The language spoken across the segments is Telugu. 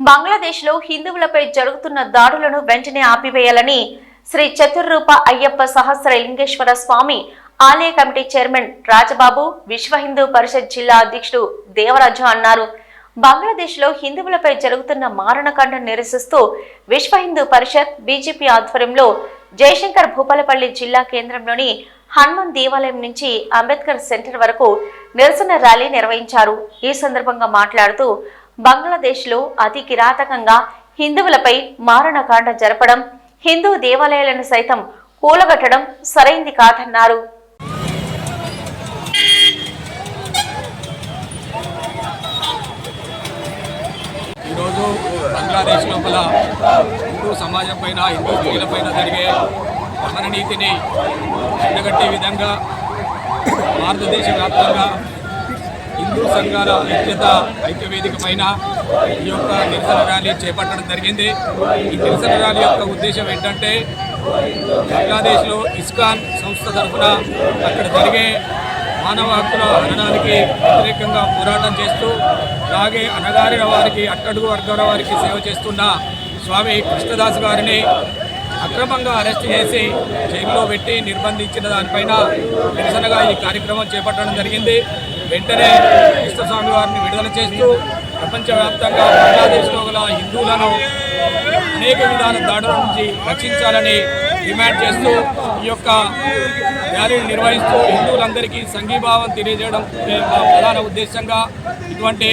బంగ్లాదేశ్లో హిందువులపై జరుగుతున్న దాడులను వెంటనే ఆపివేయాలని శ్రీ చతుర్రూప అయ్యప్ప సహస్ర లింగేశ్వర స్వామి ఆలయ కమిటీ చైర్మన్ రాజబాబు విశ్వ హిందూ పరిషత్ జిల్లా అధ్యక్షుడు దేవరాజు అన్నారు. బంగ్లాదేశ్లో హిందువులపై జరుగుతున్న మారణకాండను నిరసిస్తూ విశ్వ హిందూ పరిషత్ బీజేపీ ఆధ్వర్యంలో జయశంకర్ భూపాలపల్లి జిల్లా కేంద్రంలోని హనుమాన్ దేవాలయం నుంచి అంబేద్కర్ సెంటర్ వరకు నిరసన ర్యాలీ నిర్వహించారు. ఈ సందర్భంగా మాట్లాడుతూ బంగ్లాదేశ్లో అతి కిరాతకంగా హిందువులపై మారణకాండ జరపడం, హిందూ దేవాలయాలను సైతం కూలగట్టడం సరైంది కాదన్నారు. ఈరోజు బంగ్లాదేశ్ లోపల హిందూ సమాజం పైన, హిందూ స్త్రీలపైన జరిగే దమననీతిని ఎండగట్టే విధంగా భారతదేశ వ్యాప్తంగా హిందూ సంఘాల ఐక్యవేదిక పైన ఈ యొక్క నిరసన ర్యాలీ చేపట్టడం జరిగింది. ఈ నిరసన ర్యాలీ యొక్క ఉద్దేశం ఏంటంటే, బంగ్లాదేశ్లో ఇస్కాన్ సంస్థ తరఫున అక్కడ జరిగే మానవ హక్కుల హననానికి వ్యతిరేకంగా పోరాటం చేస్తూ, అలాగే అణగారిన వారికి, అట్టడుగు వర్గాల వారికి సేవ చేస్తున్న స్వామి కృష్ణదాస్ గారిని అక్రమంగా అరెస్ట్ చేసి జైల్లో పెట్టి నిర్బంధించిన దానిపైన నిరసనగా ఈ కార్యక్రమం చేపట్టడం జరిగింది. వెంటనే కృష్ణస్వామి వారిని విడుదల చేస్తూ ప్రపంచవ్యాప్తంగా బంగ్లాదేశ్లో గల హిందువులను అనేక విధాల దాడుల నుంచి రక్షించాలని డిమాండ్ చేస్తూ ఈ యొక్క ర్యాలీని నిర్వహిస్తూ హిందువులందరికీ సంఘీభావం తెలియజేయడం ప్రధాన ఉద్దేశంగా ఇటువంటి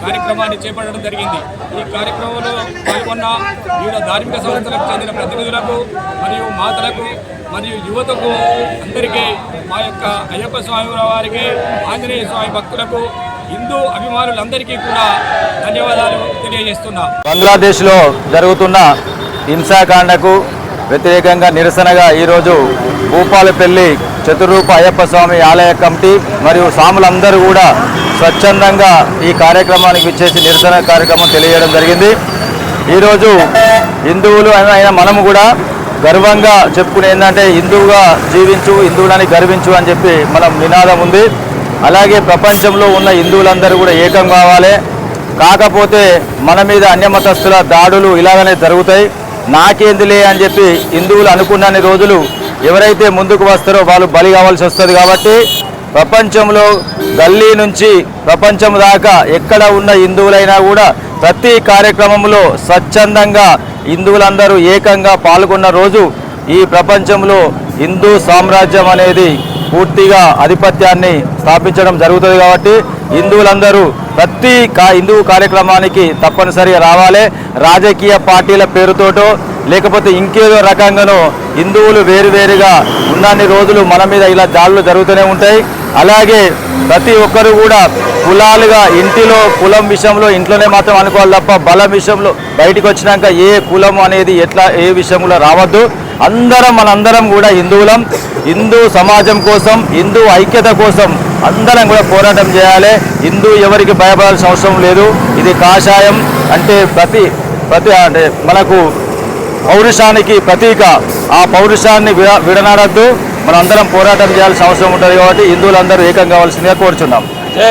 కార్యక్రమాన్ని చేపట్టడం జరిగింది. ఈ కార్యక్రమంలో పాల్గొన్న వివిధ ధార్మిక సంస్థలకు చెందిన ప్రతినిధులకు మరియు మాతలకు మరియు యువతకు అందరికీ మా యొక్క అయ్యప్ప స్వామి వారికి, ఆంజనేయ స్వామి భక్తులకు, హిందూ అభిమానులందరికీ కూడా ధన్యవాదాలు తెలియజేస్తున్నా. బంగ్లాదేశ్లో జరుగుతున్న హింసాకాండకు వ్యతిరేకంగా నిరసనగా ఈరోజు భూపాలపల్లి చతుర్రూప అయ్యప్ప స్వామి ఆలయ కమిటీ మరియు స్వాములందరూ కూడా స్వచ్ఛందంగా ఈ కార్యక్రమానికి విచ్చేసి నిరసన కార్యక్రమం తెలియజేయడం జరిగింది. ఈరోజు హిందువులు అయిన మనము కూడా గర్వంగా చెప్పుకునే ఏంటంటే, హిందువుగా జీవించు, హిందువులని గర్వించు అని చెప్పి మనం నినాదం ఉంది. అలాగే ప్రపంచంలో ఉన్న హిందువులందరూ కూడా ఏకం కావాలి. కాకపోతే మన మీద అన్యమతస్థుల దాడులు ఇలాగనే జరుగుతాయి. నాకేందిలే అని చెప్పి హిందువులు అనుకున్నన్ని రోజులు ఎవరైతే ముందుకు వస్తారో వాళ్ళు బలి కావాల్సి వస్తుంది. కాబట్టి ప్రపంచంలో గల్లీ నుంచి ప్రపంచం దాకా ఎక్కడ ఉన్న హిందువులైనా కూడా ప్రతి కార్యక్రమంలో స్వచ్ఛందంగా హిందువులందరూ ఏకంగా పాల్గొన్న రోజు ఈ ప్రపంచంలో హిందూ సామ్రాజ్యం అనేది పూర్తిగా ఆధిపత్యాన్ని స్థాపించడం జరుగుతుంది. కాబట్టి హిందువులందరూ ప్రతి హిందూ కార్యక్రమానికి తప్పనిసరిగా రావాలి. రాజకీయ పార్టీల పేరుతోటో లేకపోతే ఇంకేదో రకంగానో హిందువులు వేరువేరుగా ఉన్నన్ని రోజులు మన మీద ఇలా దాడులు జరుగుతూనే ఉంటాయి. అలాగే ప్రతి ఒక్కరు కూడా కులాలుగా ఇంటిలో కులం విషయంలో ఇంట్లోనే మాత్రం అనుకోవాలి తప్ప బలం విషయంలో బయటకు వచ్చినాక ఏ కులం అనేది ఎట్లా ఏ విషయంలో రావద్దు. మనందరం కూడా హిందువులం. హిందూ సమాజం కోసం, హిందూ ఐక్యత కోసం అందరం కూడా పోరాటం చేయాలి. హిందూ ఎవరికి భయపడాల్సిన అవసరం లేదు. ఇది కాషాయం అంటే ప్రతి అంటే మనకు పౌరుషానికి ప్రతీక. ఆ పౌరుషాన్ని విడనాడద్దు. మనందరం పోరాటం చేయాల్సిన అవసరం ఉంటుంది. కాబట్టి హిందువులందరూ ఏకం కావాల్సిందిగా కోరుచున్నాం.